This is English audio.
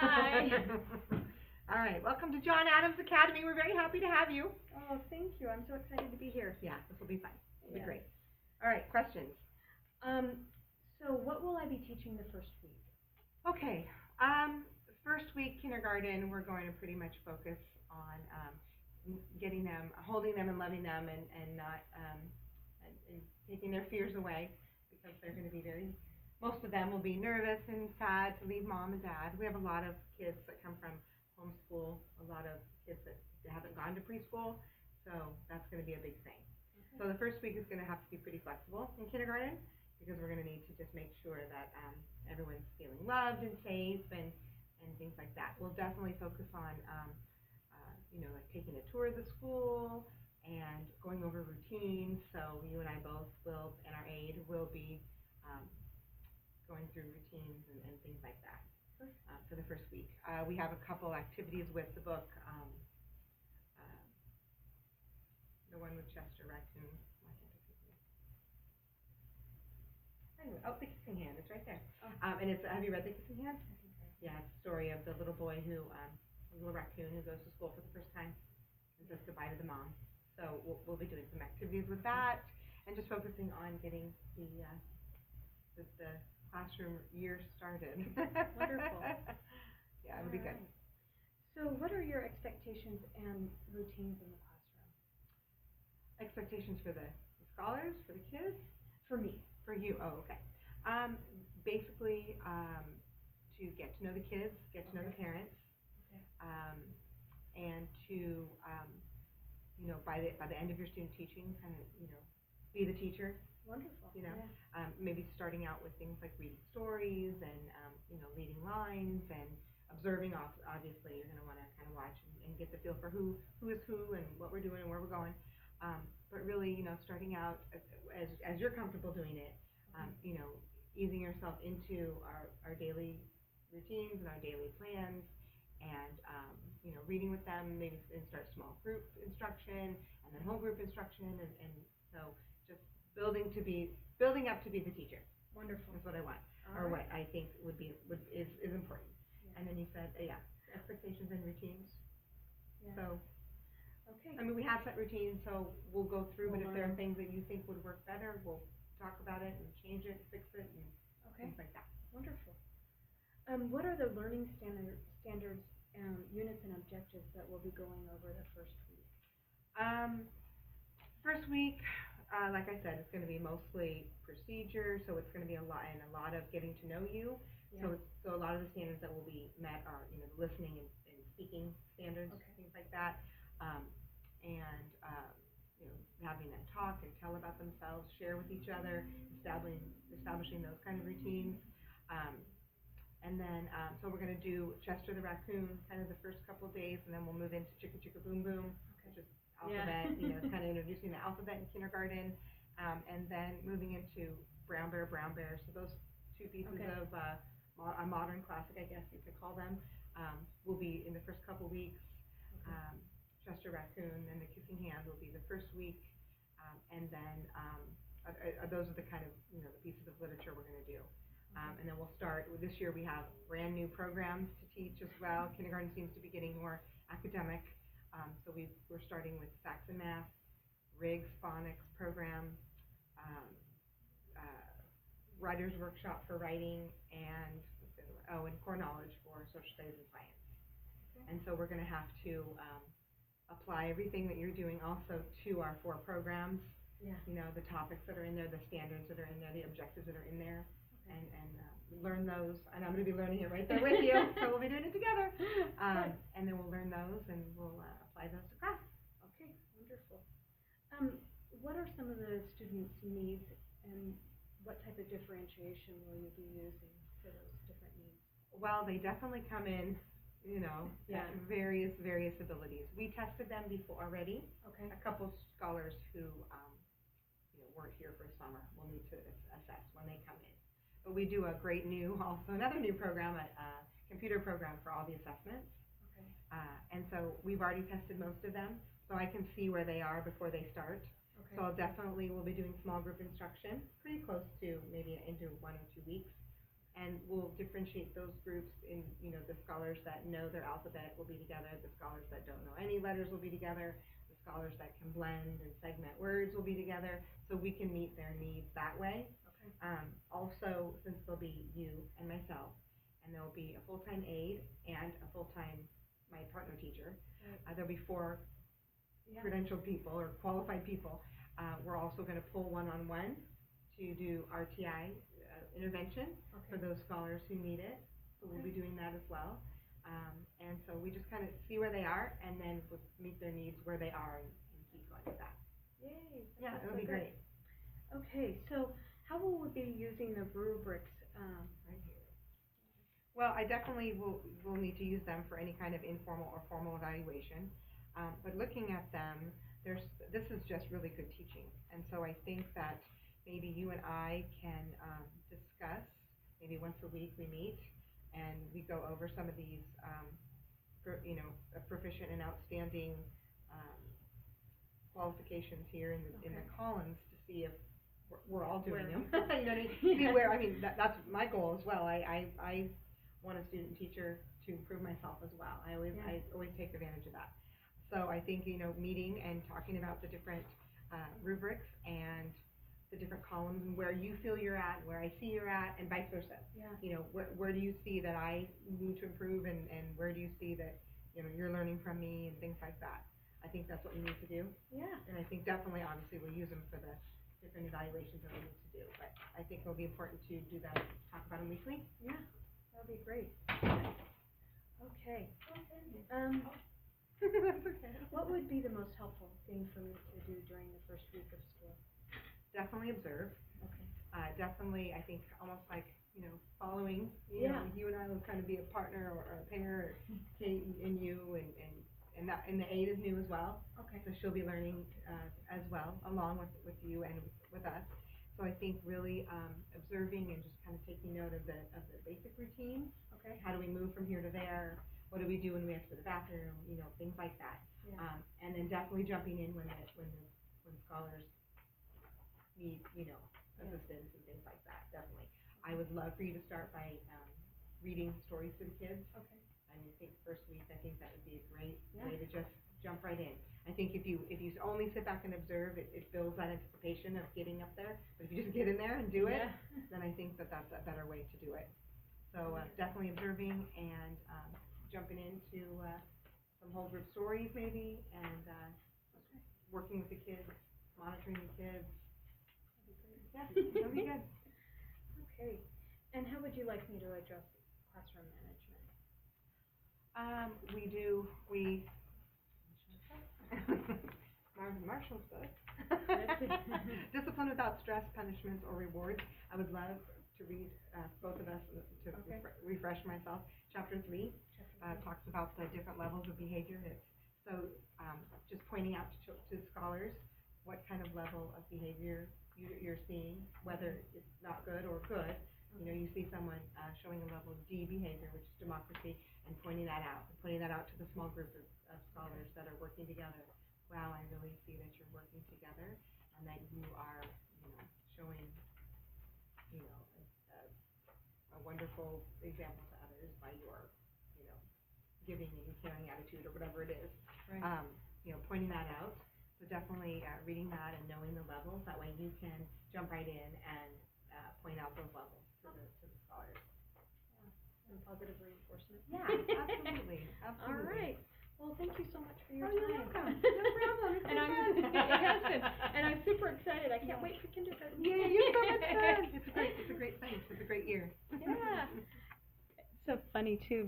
Hi. All right, welcome to John Adams Academy. We're very happy to have you. Oh, thank you. I'm so excited to be here. Yeah, this will be fun. It'll be Yeah. great. All right, questions. Um, so what will I be teaching the first week? Okay, first week kindergarten, we're going to pretty much focus on getting them, holding them, and loving them, and not and taking their fears away because they're going to be very. Most of them will be nervous and sad to leave mom and dad. We have a lot of kids that come from homeschool, a lot of kids that haven't gone to preschool, so that's going to be a big thing. So the first week is going to have to be pretty flexible in kindergarten because we're going to need to just make sure that everyone's feeling loved and safe and things like that. We'll definitely focus on like taking a tour of the school and going over routines. So you and I both will, and our aide will be um, going through routines and things like that for the first week. We have a couple activities with the book. Uh, the one with Chester Raccoon. Why can't I think of it? Anyway, The Kissing Hand. It's right there. Oh. And it's. Have you read The Kissing Hand? I think I Yeah, it's a story of the little boy who, little raccoon who goes to school for the first time and says goodbye to the mom. So we'll be doing some activities with that and just focusing on getting the classroom year started. Wonderful. Yeah, it'll be good. Alright. So what are your expectations and routines in the classroom? Expectations for the scholars, for the kids? For me. For you, oh, okay. Basically, to get to know the kids, get to know the parents, Okay. and to, by the end of your student teaching, kind of, be the teacher. Wonderful. You know, Yeah. maybe starting out with things like reading stories and leading lines and observing. Obviously, you're going to want to kind of watch and get the feel for who is who and what we're doing and where we're going. But really, starting out as you're comfortable doing it, easing yourself into our daily routines and our daily plans, and reading with them. Maybe start small group instruction and then whole group instruction, and so just building up to be the teacher. Wonderful. That's what I want, All or right. what I think is important. Yeah. And then you said, expectations and routines. Yeah. So, Okay. I mean, we have set routines, so we'll go through. We'll But if there are learn. things that you think would work better, we'll talk about it and change it, fix it, and Okay. things like that. Wonderful. What are the learning standards, units and objectives that we'll be going over the first week? First week, like I said, it's going to be mostly procedure, so it's going to be a lot of getting to know you. Yeah. So a lot of the standards that will be met are the listening and speaking standards, Okay. things like that, and having them talk and tell about themselves, share with each other, establishing those kind of routines. And then, so we're going to do Chester the Raccoon kind of the first couple of days, and then we'll move into Chicka Chicka Boom Boom, Okay. which is alphabet, Yeah. It's kind of introducing the alphabet in kindergarten, and then moving into Brown Bear, Brown Bear. So those two pieces Okay. of a modern classic, I guess you could call them, will be in the first couple weeks. Okay. Chester Raccoon and The Kissing Hand will be the first week, and then those are the kind of the pieces of literature we're going to do. And then we'll start. This year we have brand new programs to teach as well. Kindergarten seems to be getting more academic, so we're starting with Saxon Math, Riggs Phonics program, Writer's Workshop for writing, and and Core Knowledge for social studies and science. Okay. And so we're going to have to apply everything that you're doing also to our 4 programs. Yeah. The topics that are in there, the standards that are in there, the objectives that are in there. And learn those, and I'm going to be learning it right there with you, so we'll be doing it together, and then we'll learn those, and we'll apply those to class. Okay, wonderful. What are some of the students' needs, and what type of differentiation will you be using for those different needs? Well, they definitely come in, Yeah. at various abilities. We tested them before already. Okay. A couple scholars who, weren't here for summer, we'll need to assess when they come in. But we do another new program, a computer program for all the assessments. Okay. And so we've already tested most of them, so I can see where they are before they start. Okay. So we'll be doing small group instruction, pretty close to maybe into 1 or 2 weeks. And we'll differentiate those groups in, the scholars that know their alphabet will be together, the scholars that don't know any letters will be together, the scholars that can blend and segment words will be together, so we can meet their needs that way. Okay. Also, since there'll be you and myself, and there'll be a full-time aide and a full-time, my partner teacher, Right. there'll be 4 Yeah. credentialed people or qualified people. We're also going to pull one-on-one to do RTI intervention for Okay. those scholars who need it. So we'll be Okay. doing that as well. And so we just kind of see where they are, and then we'll meet their needs where they are, and keep going with that. Yay. Yeah, That's it'll so be good. great. Okay, so how will we be using the rubrics? Right here. Well, I definitely will need to use them for any kind of informal or formal evaluation. But looking at them, this is just really good teaching. And so I think that maybe you and I can discuss, maybe once a week we meet, and we go over some of these, proficient and outstanding qualifications here in the Okay. columns to see if we're all doing Where- them. You know what I mean? See where, I mean, that's my goal as well. I want a student teacher to improve myself as well. I always take advantage of that. So I think, meeting and talking about the different rubrics and the different columns and where you feel you're at, where I see you're at, and vice versa. Yeah. Where do you see that I need to improve, and where do you see that, you're learning from me, and things like that. I think that's what we need to do. Yeah. And I think definitely, obviously, we'll use them for the different evaluations that we need to do. But I think it'll be important to do that, talk about them weekly. Yeah. That'll be great. Okay. That's okay. What would be the most helpful thing for me to do during the first week of school? Definitely observe. Okay. Definitely, I think almost like, following, Yeah. you and I will kind of be a partner or a pair, Kate and you, and the aide is new as well. Okay. So she'll be learning as well, along with you and with us. So I think really observing and just kind of taking note of the basic routines. Okay. How do we move from here to there? What do we do when we have to go to the bathroom? Things like that. Yeah. And then definitely jumping in when scholars need, assistance and things like that. Definitely. I would love for you to start by reading stories to the kids. Okay. I think first week, I think that would be a great Yeah. way to just jump right in. I think if you only sit back and observe, it builds that anticipation of getting up there. But if you just get in there and do it, Yeah. then I think that's a better way to do it. So definitely observing and jumping into some whole group stories maybe, and working with the kids, monitoring the kids. Yeah, that'd be good. Okay. And how would you like me to address classroom management? We Marvin Marshall's book. Discipline Without Stress, Punishments, or Rewards. I would love to read both of us to Okay. refresh myself. Chapter 3 talks about the different levels of behavior. It's so just pointing out to scholars what kind of level of behavior you're seeing, whether it's not good or good. You see someone showing a level of D behavior, which is democracy, and pointing that out to the small group of scholars that are working together. Wow, I really see that you're working together, and that you are, showing, a wonderful example to others by your, giving and caring attitude or whatever it is. Right. Pointing that out. So definitely reading that and knowing the levels. That way you can jump right in and point out those levels to the scholars. And positive reinforcement. Yeah, absolutely. All right. Well, thank you so much for your Oh, time. you're welcome. No problem. It's And been I'm fun. it has been. And I'm super excited. I can't wait for kindergarten. Yeah, you're so much fun. It's a great thing. It's a great year. Yeah. So funny too,